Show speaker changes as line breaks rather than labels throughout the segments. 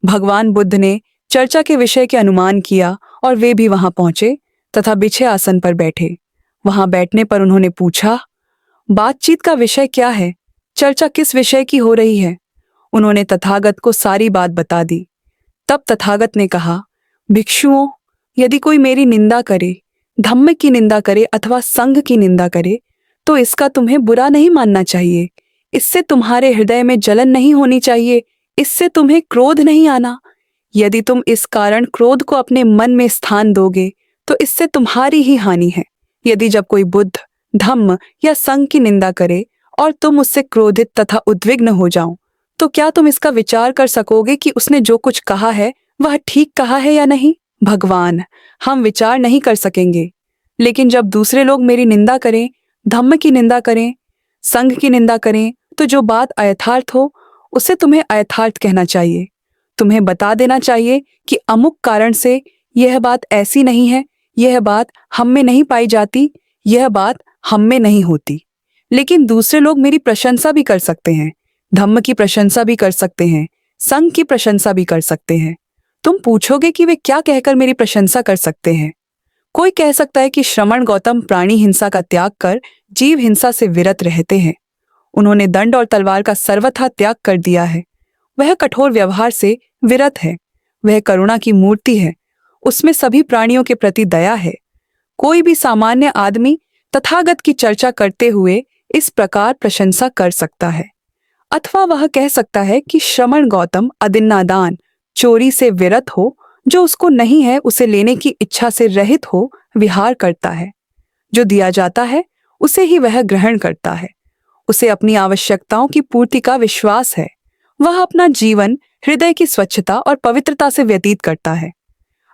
भगवान बुद्ध ने चर्चा के विषय के अनुमान किया और वे भी वहां पहुंचे तथा बिछे आसन पर बैठे। वहां बैठने पर उन्होंने पूछा, बातचीत का विषय क्या है? चर्चा किस विषय की हो रही है? उन्होंने तथागत को सारी बात बता दी। तब तथागत ने कहा, भिक्षुओं, यदि कोई मेरी निंदा करे, धम्म की निंदा करे अथवा संघ की निंदा करे, तो इसका तुम्हें बुरा नहीं मानना चाहिए। इससे तुम्हारे हृदय में जलन नहीं होनी चाहिए, इससे तुम्हें क्रोध नहीं आना। यदि तुम इस कारण क्रोध को अपने मन में स्थान दोगे तो इससे तुम्हारी ही हानि है। यदि जब कोई बुद्ध, धम्म या संघ की निंदा करे और तुम उससे क्रोधित तथा उद्विग्न हो जाओ, तो क्या तुम इसका विचार कर सकोगे कि उसने जो कुछ कहा है वह ठीक कहा है या नहीं? भगवान, हम विचार नहीं कर सकेंगे। लेकिन जब दूसरे लोग मेरी निंदा करें, धम्म की निंदा करें, संघ की निंदा करें, तो जो बात अयथार्थ हो उसे तुम्हें अयथार्थ कहना चाहिए। तुम्हें बता देना चाहिए कि अमुक कारण से यह बात ऐसी नहीं है, यह बात हम में नहीं पाई जाती, यह बात हम में नहीं होती। लेकिन दूसरे लोग मेरी प्रशंसा भी कर सकते हैं, धम्म की प्रशंसा भी कर सकते हैं, संघ की प्रशंसा भी कर सकते हैं। तुम पूछोगे कि वे क्या कहकर मेरी प्रशंसा कर सकते हैं? कोई कह सकता है कि श्रमण गौतम प्राणी हिंसा का त्याग कर जीव हिंसा से विरत रहते हैं। उन्होंने दंड और तलवार का सर्वथा त्याग कर दिया है। वह कठोर व्यवहार से विरत है। वह करुणा की मूर्ति है। उसमें सभी प्राणियों के प्रति दया है। कोई भी सामान्य आदमी तथागत की चर्चा करते हुए इस प्रकार प्रशंसा कर सकता है। अथवा वह कह सकता है कि श्रमण गौतम अदिन्नादान, चोरी से विरत हो, जो उसको नहीं है उसे लेने की इच्छा से रहित हो विहार करता है। जो दिया जाता है उसे ही वह ग्रहण करता है। उसे अपनी आवश्यकताओं की पूर्ति का विश्वास है। वह अपना जीवन हृदय की स्वच्छता और पवित्रता से व्यतीत करता है।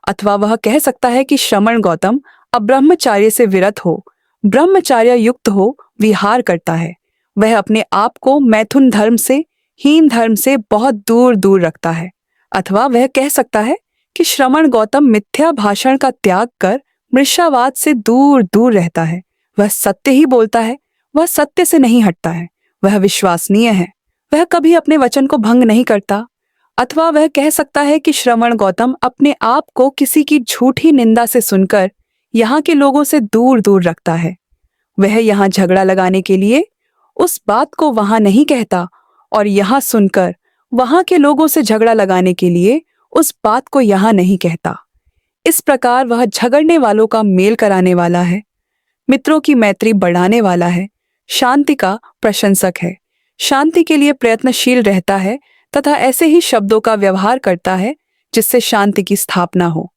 अथवा वह कह सकता है कि श्रमण गौतम अब्रह्मचार्य से विरत हो, ब्रह्मचार्य युक्त हो विहार करता है। वह अपने आप को मैथुन धर्म से, हीन धर्म से बहुत दूर दूर रखता है। अथवा वह कह सकता है कि श्रमण गौतम मिथ्या भाषण का त्याग कर मृषावाद से दूर दूर रहता है। वह सत्य ही बोलता है, वह सत्य से नहीं हटता है, वह विश्वसनीय है, वह कभी अपने वचन को भंग नहीं करता। अथवा वह कह सकता है कि श्रमण गौतम अपने आप को किसी की झूठी निंदा से सुनकर यहाँ के लोगों से दूर दूर रखता है। वह यहाँ झगड़ा लगाने के लिए उस बात को वहां नहीं कहता और यहाँ सुनकर वहां के लोगों से झगड़ा लगाने के लिए उस बात को यहाँ नहीं कहता। इस प्रकार वह झगड़ने वालों का मेल कराने वाला है, मित्रों की मैत्री बढ़ाने वाला है, शांति का प्रशंसक है, शांति के लिए प्रयत्नशील रहता है तथा ऐसे ही शब्दों का व्यवहार करता है जिससे शांति की स्थापना हो।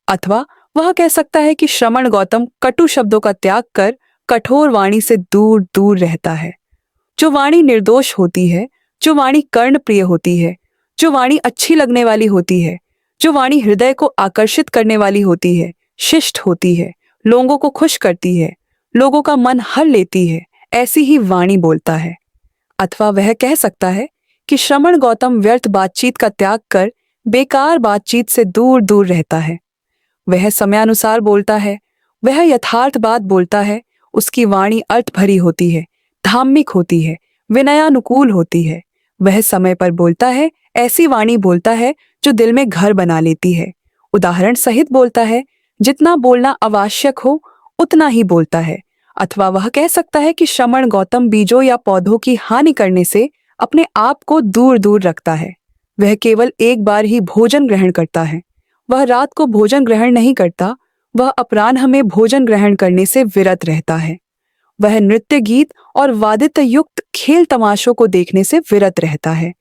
अथवा वह कह सकता है कि श्रमण गौतम कटु शब्दों का त्याग कर कठोर वाणी से दूर दूर रहता है। जो वाणी निर्दोष होती है, जो वाणी कर्ण प्रिय होती है, जो वाणी अच्छी लगने वाली होती है, जो वाणी हृदय को आकर्षित करने वाली होती है, शिष्ट होती है, लोगों को खुश करती है, लोगों का मन हर लेती है, ऐसी ही वाणी बोलता है। अथवा वह कह सकता है कि श्रमण गौतम व्यर्थ बातचीत का त्याग कर बेकार बातचीत से दूर दूर रहता है। वह समयानुसार बोलता है, वह यथार्थ बात बोलता है, उसकी वाणी अर्थ भरी होती है, धार्मिक होती है, विनयानुकूल होती है। वह समय पर बोलता है, ऐसी वाणी बोलता है जो दिल में घर बना लेती है। उदाहरण सहित बोलता है, जितना बोलना आवश्यक हो उतना ही बोलता है। अथवा वह कह सकता है कि श्रमण गौतम बीजों या पौधों की हानि करने से अपने आप को दूर दूर रखता है। वह केवल एक बार ही भोजन ग्रहण करता है। वह रात को भोजन ग्रहण नहीं करता, वह अपराह्न में भोजन ग्रहण करने से विरत रहता है। वह नृत्य गीत और वादित युक्त खेल तमाशों को देखने से विरत रहता है।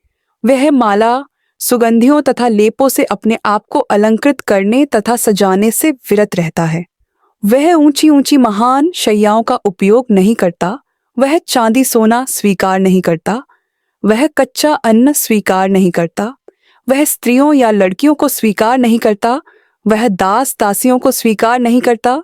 वह माला, सुगंधियों तथा लेपों से अपने आप को अलंकृत करने तथा सजाने से विरत रहता है। वह ऊंची ऊंची महान शैयाओं का उपयोग नहीं करता। वह चांदी सोना स्वीकार नहीं करता। वह कच्चा अन्न स्वीकार नहीं करता। वह स्त्रियों या लड़कियों को स्वीकार नहीं करता। वह दास दासियों को स्वीकार नहीं करता।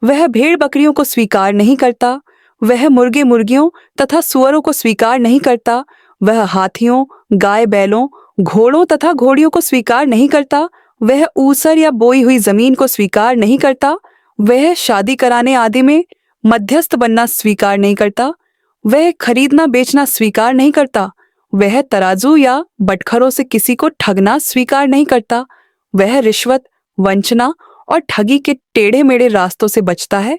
वह भेड़ बकरियों को स्वीकार नहीं करता। वह मुर्गे मुर्गियों तथा सुअरों को स्वीकार नहीं करता। वह हाथियों, गाय बैलों, घोड़ों तथा घोड़ियों को स्वीकार नहीं करता। वह ऊसर या बोई हुई जमीन को स्वीकार नहीं करता। वह शादी कराने आदि में मध्यस्थ बनना स्वीकार नहीं करता। वह खरीदना बेचना स्वीकार नहीं करता। वह तराजू या बटखरों से किसी को ठगना स्वीकार नहीं करता। वह रिश्वत, वंचना और ठगी के टेढ़े मेढ़े रास्तों से बचता है।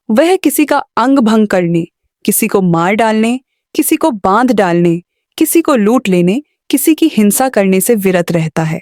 वह किसी का अंग भंग करने, किसी को मार डालने, किसी को बांध डालने, किसी को लूट लेने, किसी की हिंसा करने से विरत रहता है।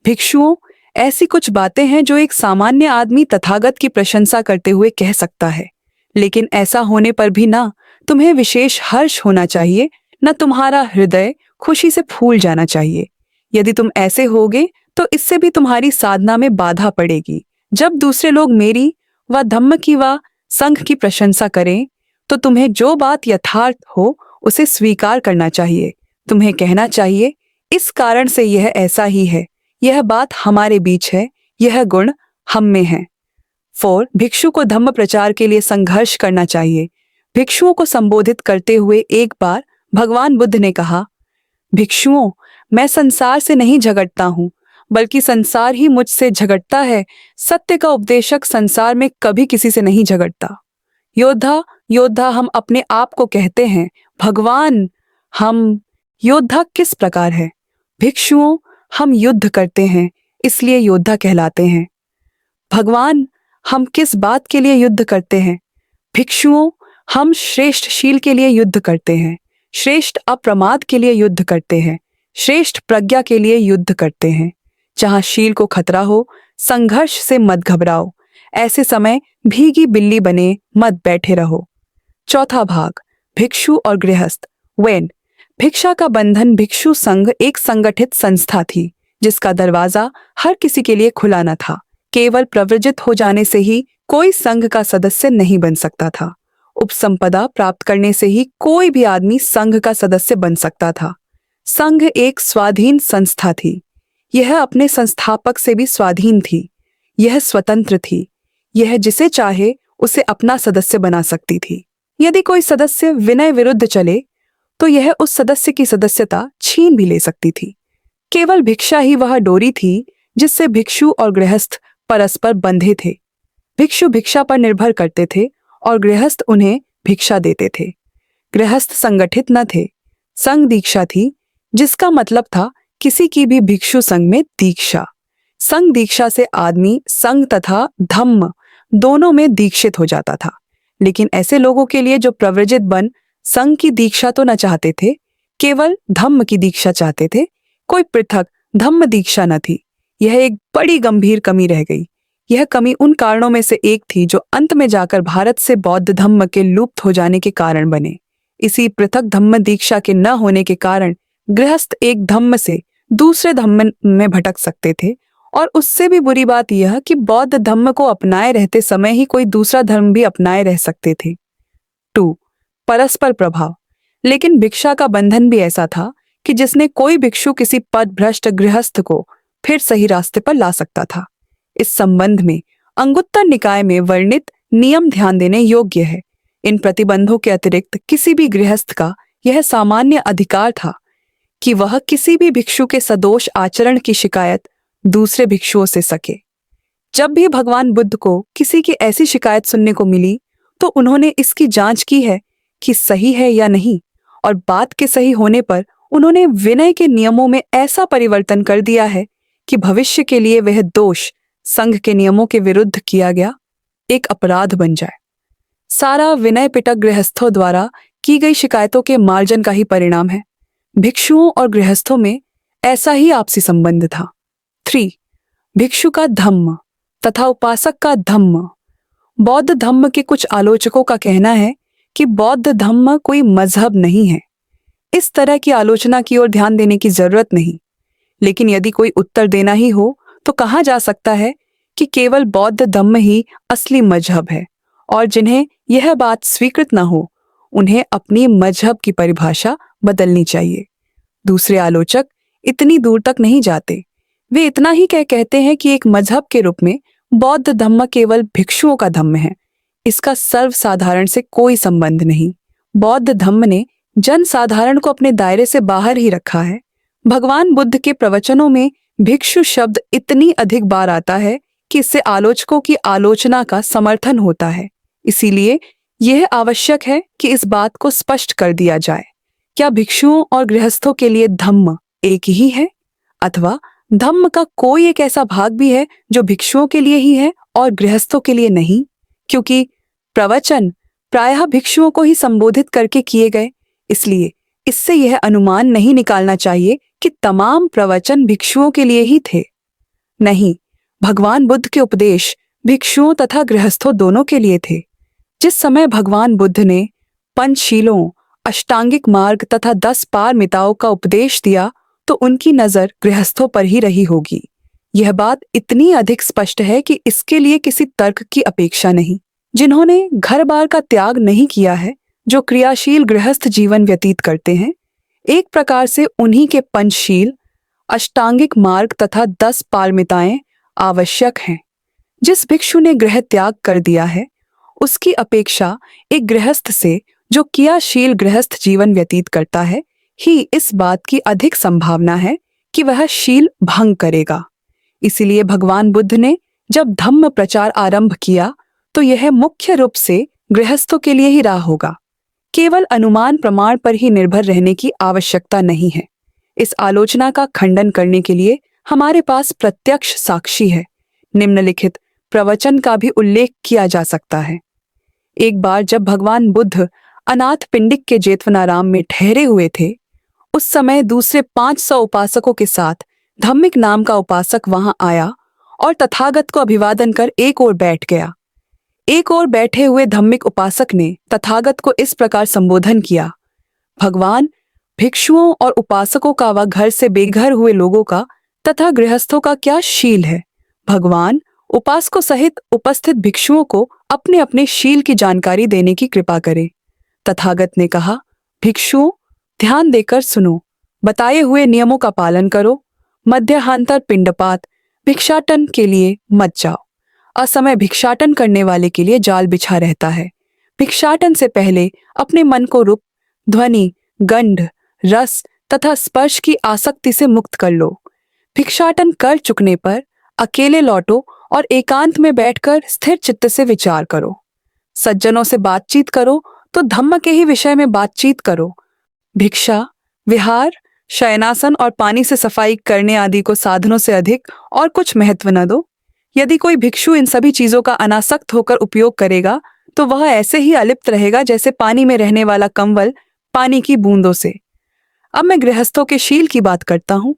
भिक्षुओं, ऐसी कुछ बातें हैं जो एक सामान्य आदमी तथागत की प्रशंसा करते हुए कह सकता है, लेकिन ऐसा होने पर भी ना तुम्हें विशेष हर्ष होना चाहिए, न तुम्हारा हृदय खुशी से फूल जाना चाहिए। यदि तुम ऐसे होगे तो इससे भी तुम्हारी साधना में बाधा पड़ेगी। जब दूसरे लोग मेरी व धम्म की व संघ की प्रशंसा करें तो तुम्हें जो बात यथार्थ हो उसे स्वीकार करना चाहिए। तुम्हें कहना चाहिए, इस कारण से यह ऐसा ही है, यह बात हमारे बीच है, यह गुण हम में है। 4. भिक्षु को धम्म प्रचार के लिए संघर्ष करना चाहिए। भिक्षुओं को संबोधित करते हुए एक बार भगवान बुद्ध ने कहा, भिक्षुओं, मैं संसार से नहीं झगड़ता हूँ, बल्कि संसार ही मुझसे झगड़ता है। सत्य का उपदेशक संसार में कभी किसी से नहीं झगड़ता। योद्धा, योद्धा हम अपने आप को कहते हैं। भगवान, हम योद्धा किस प्रकार है? भिक्षुओं, हम युद्ध करते हैं, इसलिए योद्धा कहलाते हैं। भगवान, हम किस बात के लिए युद्ध करते हैं? भिक्षुओं, हम श्रेष्ठ शील के लिए युद्ध करते हैं, श्रेष्ठ अप्रमाद के लिए युद्ध करते हैं, श्रेष्ठ प्रज्ञा के लिए युद्ध करते हैं। जहां शील को खतरा हो, संघर्ष से मत घबराओ। ऐसे समय भीगी बिल्ली बने मत बैठे रहो। 4 भाग, भिक्षु और गृहस्थ। वेन। भिक्षा का बंधन भिक्षु संघ एक संगठित संस्था थी, जिसका दरवाजा हर किसी के लिए खुला न था। केवल प्रव्रजित हो जाने से ही कोई संघ का सदस्य नहीं बन सकता था। उपसंपदा प्राप्त करने से ही कोई भी आदमी संघ का सदस्य बन सकता था। संघ एक स्वाधीन संस्था थी। यह अपने संस्थापक से भी स्वाधीन थी। यह स्वतंत्र थी। यह जिसे चाहे उसे अपना सदस्य बना सकती थी। यदि कोई सदस्य विनय विरुद्ध चले तो यह उस सदस्य की सदस्यता छीन भी ले सकती थी। केवल भिक्षा ही वह डोरी थी जिससे भिक्षु और गृहस्थ परस्पर बंधे थे। भिक्षु भिक्षा पर निर्भर करते थे और गृहस्थ उन्हें भिक्षा देते थे। गृहस्थ संगठित न थे। संघ दीक्षा थी, जिसका मतलब था किसी की भी भिक्षु संघ में दीक्षा। संघ दीक्षा से आदमी संघ तथा धम्म दोनों में दीक्षित हो जाता था। लेकिन ऐसे लोगों के लिए जो प्रव्रजित बन संघ की दीक्षा तो न चाहते थे, केवल धम्म की दीक्षा चाहते थे, कोई पृथक धम्म दीक्षा न थी। यह एक बड़ी गंभीर कमी रह गई। यह कमी उन कारणों में से एक थी जो अंत में जाकर भारत से बौद्ध धम्म के लुप्त हो जाने के कारण बने। इसी पृथक धम्म दीक्षा के न होने के कारण गृहस्थ एक धम्म से दूसरे धम्म में भटक सकते थे, और उससे भी बुरी बात यह कि बौद्ध धम्म को अपनाए रहते समय ही कोई दूसरा धर्म भी अपनाए रह सकते थे। 2. परस्पर प्रभाव। लेकिन भिक्षा का बंधन भी ऐसा था कि जिसने कोई भिक्षु किसी पदभ्रष्ट गृहस्थ को फिर सही रास्ते पर ला सकता था। इस संबंध में अंगुत्तर निकाय में वर्णित नियम ध्यान देने योग्य है। इन प्रतिबंधों के अतिरिक्त किसी भी गृहस्थ का यह सामान्य अधिकार था कि वह किसी भी भिक्षु के सदोष आचरण की शिकायत दूसरे भिक्षुओं से सके। जब भी भगवान बुद्ध को किसी की ऐसी शिकायत सुनने को मिली तो उन्होंने इसकी जांच की है कि सही है या नहीं, और बात के सही होने पर उन्होंने विनय के नियमों में ऐसा परिवर्तन कर दिया है कि भविष्य के लिए वह दोष संघ के नियमों के विरुद्ध किया गया एक अपराध बन जाए। सारा विनय पिटक गृहस्थों द्वारा की गई शिकायतों के मार्जन का ही परिणाम है। भिक्षुओं और गृहस्थों में ऐसा ही आपसी संबंध था। 3. भिक्षु का धम्म तथा उपासक का धम्म। बौद्ध धम्म के कुछ आलोचकों का कहना है कि बौद्ध धम्म कोई मजहब नहीं है। इस तरह की आलोचना की ओर ध्यान देने की जरूरत नहीं, लेकिन यदि कोई उत्तर देना ही हो तो कहा जा सकता है कि केवल बौद्ध धम्म ही असली मजहब है, और जिन्हें यह बात स्वीकृत न हो उन्हें अपनी मजहब की परिभाषा बदलनी चाहिए। दूसरे आलोचक इतनी दूर तक नहीं जाते। वे इतना ही कहते हैं कि एक मजहब के रूप में बौद्ध धम्म केवल भिक्षुओं का धम्म है। इसका सर्वसाधारण से कोई संबंध नहीं। बौद्ध धम्म ने जन साधारण को अपने दायरे से बाहर ही रखा है। भगवान बुद्ध के प्रवचनों में भिक्षु शब्द इतनी अधिक बार आता है कि इससे आलोचकों की आलोचना का समर्थन होता है। इसीलिए यह आवश्यक है कि इस बात को स्पष्ट कर दिया जाए क्या भिक्षुओं और गृहस्थों के लिए धम्म एक ही है, अथवा धम्म का कोई एक ऐसा भाग भी है जो भिक्षुओं के लिए ही है और गृहस्थों के लिए नहीं? क्योंकि प्रवचन प्रायः भिक्षुओं को ही संबोधित करके किए गए, इसलिए इससे यह अनुमान नहीं निकालना चाहिए कि तमाम प्रवचन भिक्षुओं के लिए ही थे। नहीं, भगवान बुद्ध के उपदेश भिक्षुओं तथा गृहस्थों दोनों के लिए थे। जिस समय भगवान बुद्ध ने पंचशीलों, अष्टांगिक मार्ग तथा 10 पारमिताओं का उपदेश दिया तो उनकी नजर गृहस्थों पर ही रही होगी। यह बात इतनी अधिक स्पष्ट है कि इसके लिए किसी तर्क की अपेक्षा नहीं। जिन्होंने घर बार का त्याग नहीं किया है, जो क्रियाशील गृहस्थ जीवन व्यतीत करते हैं, एक प्रकार से उन्हीं के पंचशील, अष्टांगिक मार्ग तथा 10 पारमिताएं आवश्यक हैं। जिस भिक्षु ने गृह त्याग कर दिया है, उसकी अपेक्षा एक गृहस्थ से जो क्रियाशील गृहस्थ जीवन व्यतीत करता है ही इस बात की अधिक संभावना है कि वह शील भंग करेगा। इसीलिए भगवान बुद्ध ने जब धम्म प्रचार आरंभ किया तो यह मुख्य रूप से गृहस्थों के लिए ही रहा होगा। केवल अनुमान प्रमाण पर ही निर्भर रहने की आवश्यकता नहीं है। इस आलोचना का खंडन करने के लिए हमारे पास प्रत्यक्ष साक्षी है। निम्नलिखित प्रवचन का भी उल्लेख किया जा सकता है। एक बार जब भगवान बुद्ध अनाथ पिंडिक के जेतवनाराम में ठहरे हुए थे, उस समय दूसरे 500 उपासकों के साथ धम्मिक नाम का उपासक वहां आया और तथागत को अभिवादन कर एक ओर बैठ गया। एक ओर बैठे हुए धम्मिक उपासक ने तथागत को इस प्रकार संबोधन किया, भगवान, भिक्षुओं और उपासकों का व घर से बेघर हुए लोगों का तथा गृहस्थों का क्या शील है? भगवान, उपासकों सहित उपस्थित भिक्षुओं को अपने अपने शील की जानकारी देने की कृपा करें। तथागत ने कहा, भिक्षुओं, ध्यान देकर सुनो, बताए हुए नियमों का पालन करो। मध्याह्नांतर पिंडपात, भिक्षाटन के लिए मत जाओ। असमय भिक्षाटन करने वाले के लिए जाल बिछा रहता है। भिक्षाटन से पहले अपने मन को रूप, ध्वनि, गंध, रस तथा स्पर्श की आसक्ति से मुक्त कर लो। भिक्षाटन कर चुकने पर अकेले लौटो और एकांत में बैठकर स्थिर चित्त से विचार करो। सज्जनों से बातचीत करो तो धम्म के ही विषय में बातचीत करो। भिक्षा, विहार, शयनासन और पानी से सफाई करने आदि को साधनों से अधिक और कुछ महत्व न दो। यदि कोई भिक्षु इन सभी चीजों का अनासक्त होकर उपयोग करेगा तो वह ऐसे ही अलिप्त रहेगा जैसे पानी में रहने वाला कंवल पानी की बूंदों से। अब मैं गृहस्थों के शील की बात करता हूं।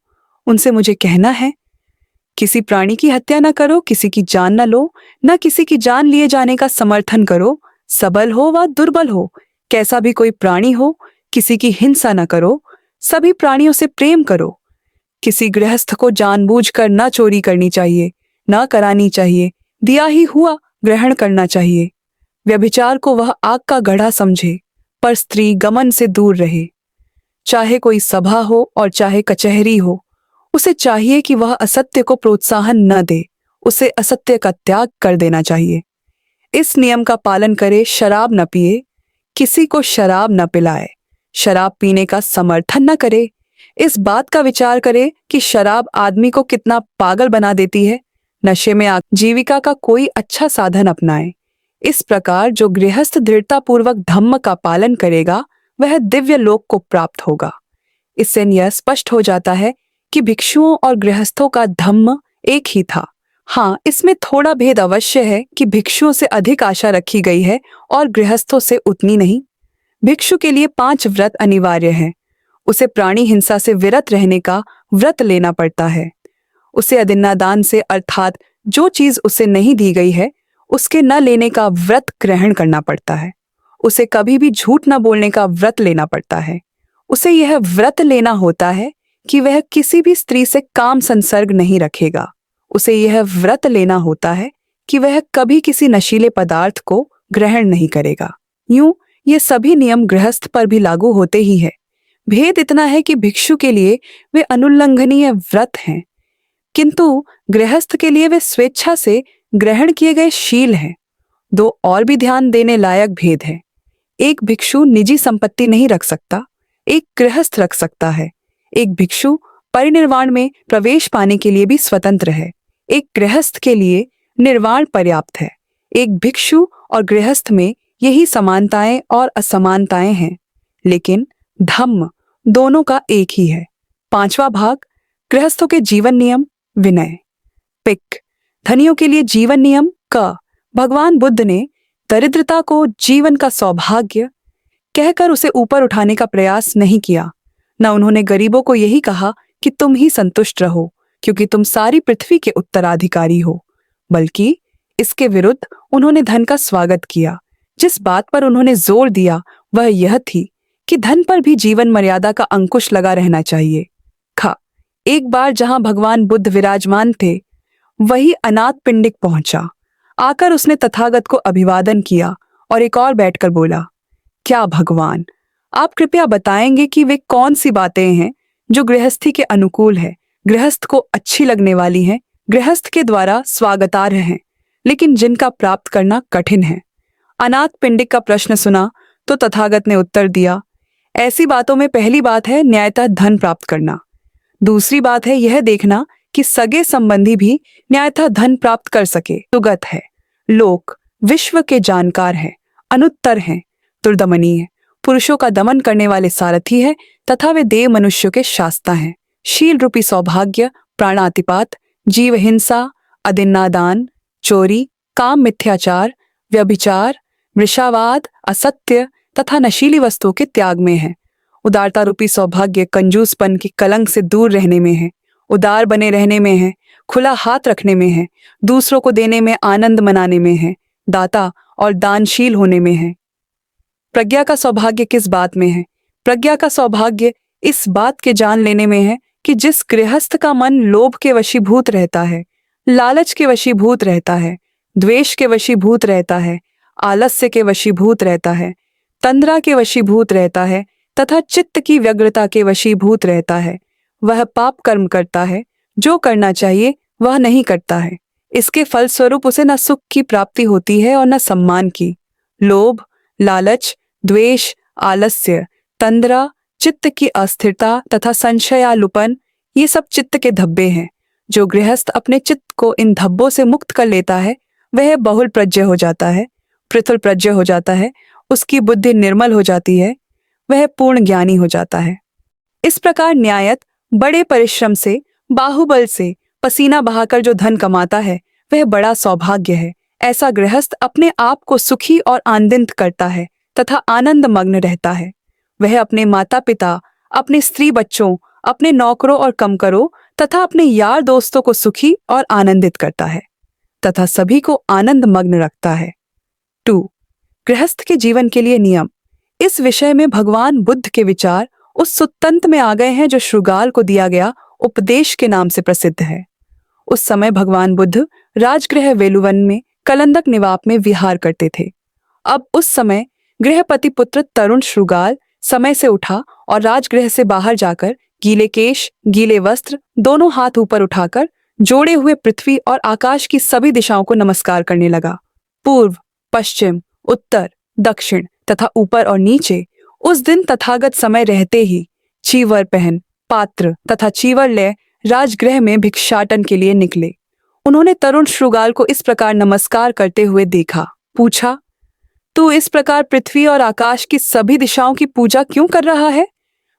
उनसे मुझे कहना है, किसी प्राणी की हत्या न करो, किसी की जान न लो, न किसी की जान लिए जाने का समर्थन करो। सबल हो व दुर्बल हो, कैसा भी कोई प्राणी हो, किसी की हिंसा न करो। सभी प्राणियों से प्रेम करो। किसी गृहस्थ को जानबूझकर न चोरी करनी चाहिए, न करानी चाहिए। दिया ही हुआ ग्रहण करना चाहिए। व्यभिचार को वह आग का गढ़ा समझे, पर स्त्री गमन से दूर रहे। चाहे कोई सभा हो और चाहे कचहरी हो, उसे चाहिए कि वह असत्य को प्रोत्साहन न दे, उसे असत्य का त्याग कर देना चाहिए। इस नियम का पालन करे। शराब न पिए, किसी को शराब न पिलाए, शराब पीने का समर्थन न करे। इस बात का विचार करे कि शराब आदमी को कितना पागल बना देती है। नशे में जीविका का कोई अच्छा साधन अपनाए। इस प्रकार जो गृहस्थ दृढ़तापूर्वक धम्म का पालन करेगा वह दिव्य लोक को प्राप्त होगा। इससे यह स्पष्ट हो जाता है कि भिक्षुओं और गृहस्थों का धम्म एक ही था। हाँ, इसमें थोड़ा भेद अवश्य है कि भिक्षुओं से अधिक आशा रखी गई है और गृहस्थों से उतनी नहीं। भिक्षु के लिए 5 व्रत अनिवार्य हैं। उसे प्राणी हिंसा से विरत रहने का व्रत लेना पड़ता है। उसे अदिन्नादान से, अर्थात जो चीज उसे नहीं दी गई है उसके न लेने का व्रत ग्रहण करना पड़ता है। उसे कभी भी झूठ न बोलने का व्रत लेना पड़ता है। उसे यह व्रत लेना होता है कि वह किसी भी स्त्री से काम संसर्ग नहीं रखेगा। उसे यह व्रत लेना होता है कि वह कभी किसी नशीले पदार्थ को ग्रहण नहीं करेगा। यूं ये सभी नियम गृहस्थ पर भी लागू होते ही है। भेद इतना है कि भिक्षु के लिए वे अनुल्लंघनीय व्रत हैं, किंतु गृहस्थ के लिए वे स्वेच्छा से ग्रहण किए गए शील हैं। 2 और भी ध्यान देने लायक भेद है। एक भिक्षु निजी संपत्ति नहीं रख सकता, एक गृहस्थ रख सकता है। एक भिक्षु परिनिर्वाण में प्रवेश पाने के लिए भी स्वतंत्र है, एक गृहस्थ के लिए निर्वाण पर्याप्त है। एक भिक्षु और गृहस्थ में यही समानताएं और असमानताएं हैं, लेकिन धम्म दोनों का एक ही है। 5वां भाग, गृहस्थों के जीवन नियम विनय। पिक, धनियों के लिए जीवन नियम। क, भगवान बुद्ध ने दरिद्रता को जीवन का सौभाग्य कहकर उसे ऊपर उठाने का प्रयास नहीं किया। न उन्होंने गरीबों को यही कहा कि तुम ही संतुष्ट रहो क्योंकि तुम सारी पृथ्वी के उत्तराधिकारी हो, बल्कि इसके विरुद्ध उन्होंने धन का स्वागत किया। जिस बात पर उन्होंने जोर दिया वह यह थी कि धन पर भी जीवन मर्यादा का अंकुश लगा रहना चाहिए। ख, एक बार जहां भगवान बुद्ध विराजमान थे वही अनाथ पिंडिक पहुंचा। आकर उसने तथागत को अभिवादन किया और एक और बैठकर बोला, क्या भगवान, आप कृपया बताएंगे कि वे कौन सी बातें हैं जो गृहस्थी के अनुकूल है, गृहस्थ को अच्छी लगने वाली हैं, गृहस्थ के द्वारा स्वागतार्ह हैं, लेकिन जिनका प्राप्त करना कठिन है। अनाथ पिंडिक का प्रश्न सुना तो तथागत ने उत्तर दिया, ऐसी बातों में पहली बात है न्यायतः धन प्राप्त करना। दूसरी बात है यह देखना कि सगे संबंधी भी न्यायतः धन प्राप्त कर सके। सुगत है, लोक विश्व के जानकार हैं, अनुत्तर हैं, दुर्दमनीय, पुरुषों का दमन करने वाले सारथी है तथा वे देव मनुष्यों के शास्ता हैं। शील रूपी सौभाग्य, प्राणातिपात, जीव हिंसा, अदिन्नादान, चोरी, काम मिथ्याचार, व्यभिचार, मृषावाद, असत्य तथा नशीली वस्तुओं के त्याग में है। उदारता रूपी सौभाग्य कंजूसपन के कलंक से दूर रहने में है, उदार बने रहने में है, खुला हाथ रखने में है, दूसरों को देने में आनंद मनाने में है, दाता और दानशील होने में है। प्रज्ञा का सौभाग्य किस बात में है? प्रज्ञा का सौभाग्य इस बात के जान लेने में है कि जिस गृहस्थ का मन लोभ के वशीभूत रहता है, लालच के वशीभूत रहता है, द्वेष के वशीभूत रहता है, आलस्य के वशीभूत रहता है, तंद्रा के वशीभूत रहता है तथा चित्त की व्यग्रता के वशीभूत रहता है, वह पाप कर्म करता है, जो करना चाहिए वह नहीं करता है। इसके फलस्वरूप उसे न सुख की प्राप्ति होती है और न सम्मान की। लोभ, लालच, द्वेष, आलस्य, तंद्रा, चित्त की अस्थिरता तथा संशयालुपन, ये सब चित्त के धब्बे हैं। जो गृहस्थ अपने चित्त को इन धब्बों से मुक्त कर लेता है वह बहुल प्रज्ञ हो जाता है, पृथुल प्रज्ञ हो जाता है, उसकी बुद्धि निर्मल हो जाती है, वह पूर्ण ज्ञानी हो जाता है। इस प्रकार न्यायत बड़े परिश्रम से, बाहुबल से, पसीना बहाकर जो धन कमाता है वह बड़ा सौभाग्य है। ऐसा गृहस्थ अपने आप को सुखी और आनंदित करता है तथा आनंद मग्न रहता है। वह अपने माता पिता, अपने स्त्री बच्चों, अपने नौकरों और कमकरों तथा अपने यार दोस्तों को सुखी और आनंदित करता है तथा सभी को आनंद मग्न रखता है। 2. गृहस्थ के जीवन के लिए नियम। इस विषय में भगवान बुद्ध के विचार उस सुत्तंत में आ गए हैं जो श्रुगाल को दिया गया उपदेश के नाम से प्रसिद्ध है। उस समय भगवान बुद्ध राजगृह वेलुवन में कलंदक निवाप में विहार करते थे। अब उस समय गृहपति पुत्र तरुण श्रुगाल समय से उठा और राजगृह से बाहर जाकर गीले केश, गीले वस्त्र दोनों हाथ ऊपर उठाकर जोड़े हुए पृथ्वी और आकाश की सभी दिशाओं को नमस्कार करने लगा। पूर्व, पश्चिम, उत्तर, दक्षिण तथा ऊपर और नीचे उस दिन तथागत समय रहते ही चीवर पहन, पात्र तथा चीवर ले राजगृह में भिक्षाटन के लिए निकले। उन्होंने तरुण श्रुगाल को इस प्रकार नमस्कार करते हुए देखा। पूछा, तू इस प्रकार पृथ्वी और आकाश की सभी दिशाओं की पूजा क्यों कर रहा है?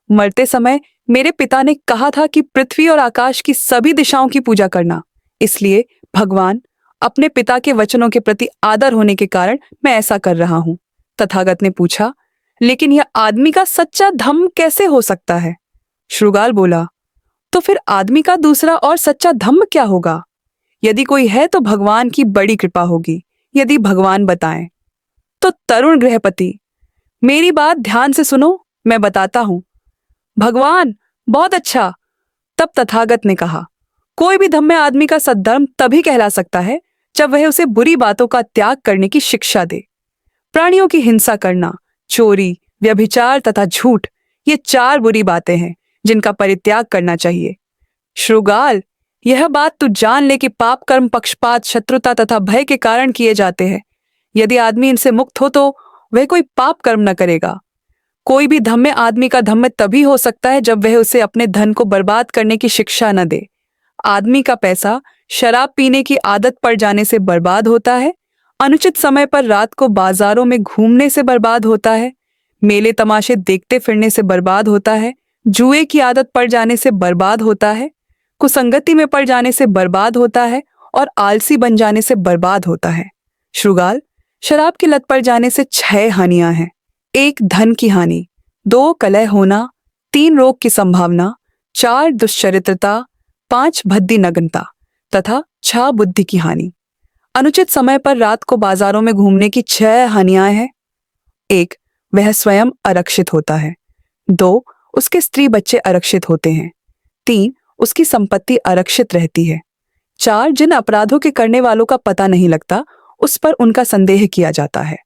मरते समय मेरे पिता ने कहा था कि पृथ्वी और आकाश की सभी दिशाओं की पूजा करना। इसलिए भगवान, अपने पिता के वचनों के प्रति आदर होने के कारण मैं ऐसा कर रहा हूं। तथागत ने पूछा, लेकिन यह आदमी का सच्चा धम्म कैसे हो सकता है? श्रुगाल बोला, तो फिर आदमी का दूसरा और सच्चा धम्म क्या होगा? यदि कोई है तो भगवान की बड़ी कृपा होगी, यदि भगवान बताएं। तो तरुण गृहपति, मेरी बात ध्यान से सुनो, मैं बताता हूं। भगवान, बहुत अच्छा। तब तथागत ने कहा, कोई भी धम्म आदमी का सद्धर्म तभी कहला सकता है जब वह उसे बुरी बातों का त्याग करने की शिक्षा दे। प्राणियों की हिंसा करना, चोरी, व्यभिचार तथा झूठ, ये 4 बुरी बातें हैं जिनका परित्याग करना चाहिए। श्रुगाल, यह बात तू जान ले कि पाप कर्म पक्षपात, शत्रुता तथा भय के कारण किए जाते हैं। यदि आदमी इनसे मुक्त हो तो वह कोई पाप कर्म न करेगा। कोई भी धम्म आदमी का धम्म तभी हो सकता है जब वह उसे अपने धन को बर्बाद करने की शिक्षा न दे। आदमी का पैसा शराब पीने की आदत पड़ जाने से बर्बाद होता है, अनुचित समय पर रात को बाजारों में घूमने से बर्बाद होता है, मेले तमाशे देखते फिरने से बर्बाद होता है, जुए की आदत पड़ जाने से बर्बाद होता है, कुसंगति में पड़ जाने से बर्बाद होता है और आलसी बन जाने से बर्बाद होता है। श्रुगाल, शराब की लत पड़ जाने से 6 हानियां हैं। 1 धन की हानि, 2 कलह होना, 3 रोग की संभावना, 4 दुश्चरित्रता, 5 भद्दी नग्नता तथा 6 बुद्धि की हानि। अनुचित समय पर रात को बाजारों में घूमने की 6 हानियां हैं। 1 वह स्वयं आरक्षित होता है। 2 उसके स्त्री बच्चे आरक्षित होते हैं। 3 उसकी संपत्ति आरक्षित रहती है। 4 जिन अपराधों के करने वालों का पता नहीं लगता उस पर उनका संदेह किया जाता है,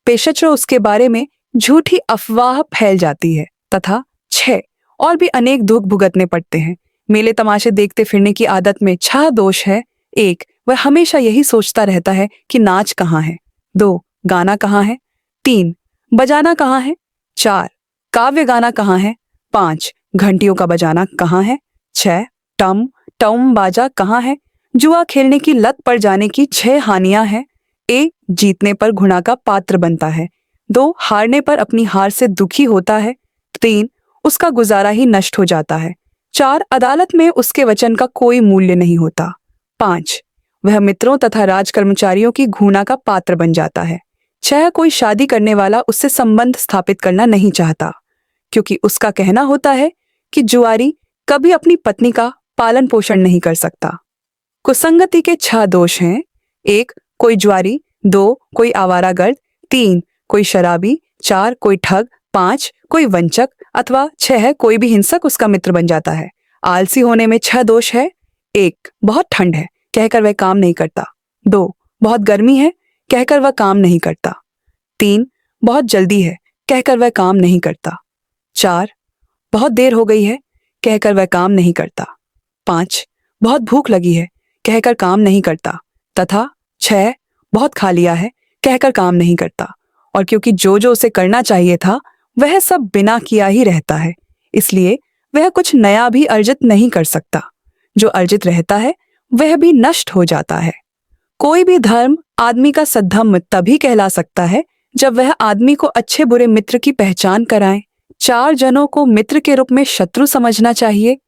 पेशच उसके बारे में झूठी अफवाह फैल जाती है। तथा 6 और भी अनेक दुख भुगतने पड़ते हैं। मेले तमाशे देखते फिरने की आदत में 6 दोष है। 1 वह हमेशा यही सोचता रहता है कि नाच कहाँ है। 2 गाना कहाँ है। 3 बजाना कहाँ है। 4 काव्य गाना कहाँ है। 5 घंटियों का बजाना कहाँ है। 6 टम टम बाजा कहाँ है। जुआ खेलने की लत पड़ जाने की 6 हानियां हैं। 1 जीतने पर घुणा का पात्र बनता है। 2 हारने पर अपनी हार से दुखी होता है। 3 उसका गुजारा ही नष्ट हो जाता है। 4 अदालत में उसके वचन का कोई मूल्य नहीं होता। 5 वह मित्रों तथा राज कर्मचारियों की घृणा का पात्र बन जाता है। 6 कोई शादी करने वाला उससे संबंध स्थापित करना नहीं चाहता, क्योंकि उसका कहना होता है कि जुआरी कभी अपनी पत्नी का पालन पोषण नहीं कर सकता। कुसंगति के 6 दोष हैं। 1 कोई जुआरी, 2 कोई आवारागर्द, 3 कोई शराबी, 4 कोई ठग, 5 कोई वंचक अथवा 6 कोई भी हिंसक उसका मित्र बन जाता है। आलसी होने में 6 दोष है। 1 बहुत ठंड है कहकर वह काम नहीं करता। 2 बहुत गर्मी है कहकर वह काम नहीं करता। 3 बहुत जल्दी है कहकर वह काम नहीं करता। 4 बहुत देर हो गई है कहकर वह काम नहीं करता। 5 बहुत भूख लगी है कहकर काम नहीं करता। तथा 6 बहुत खा लिया है कहकर काम नहीं करता। और क्योंकि जो जो उसे करना चाहिए था वह सब बिना किया ही रहता है, इसलिए वह कुछ नया भी अर्जित नहीं कर सकता। जो अर्जित रहता है वह भी नष्ट हो जाता है। कोई भी धर्म आदमी का सद्धर्म तभी कहला सकता है जब वह आदमी को अच्छे बुरे मित्र की पहचान कराए। 4 जनों को मित्र के रूप में शत्रु समझना चाहिए।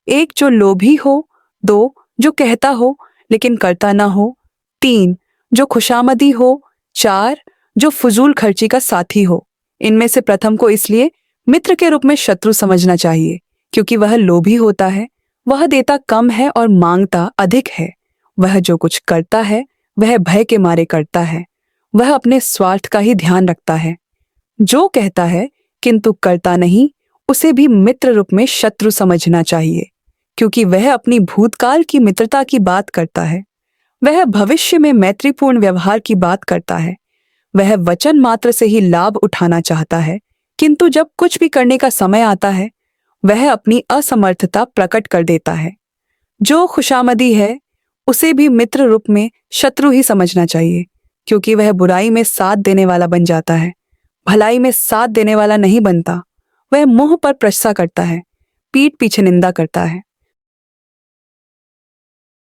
1 जो लोभी हो, 2 जो कहता हो लेकिन करता ना हो, 3 जो खुशामदी हो, 4 जो फजूल खर्ची का साथी हो। इनमें से प्रथम को इसलिए मित्र के रूप में शत्रु समझना चाहिए क्योंकि वह लोभी होता है, वह देता कम है और मांगता अधिक है। वह जो कुछ करता है वह भय के मारे करता है, वह अपने स्वार्थ का ही ध्यान रखता है। जो कहता है किंतु करता नहीं, उसे भी मित्र रूप में शत्रु समझना चाहिए क्योंकि वह अपनी भूतकाल की मित्रता की बात करता है, वह भविष्य में मैत्रीपूर्ण व्यवहार की बात करता है। वह वचन मात्र से ही लाभ उठाना चाहता है, किंतु जब कुछ भी करने का समय आता है वह अपनी असमर्थता प्रकट कर देता है। जो खुशामदी है उसे भी मित्र रूप में शत्रु ही समझना चाहिए क्योंकि वह बुराई में साथ देने वाला बन जाता है, भलाई में साथ देने वाला नहीं बनता। वह मुंह पर प्रशंसा करता है, पीठ पीछे निंदा करता है।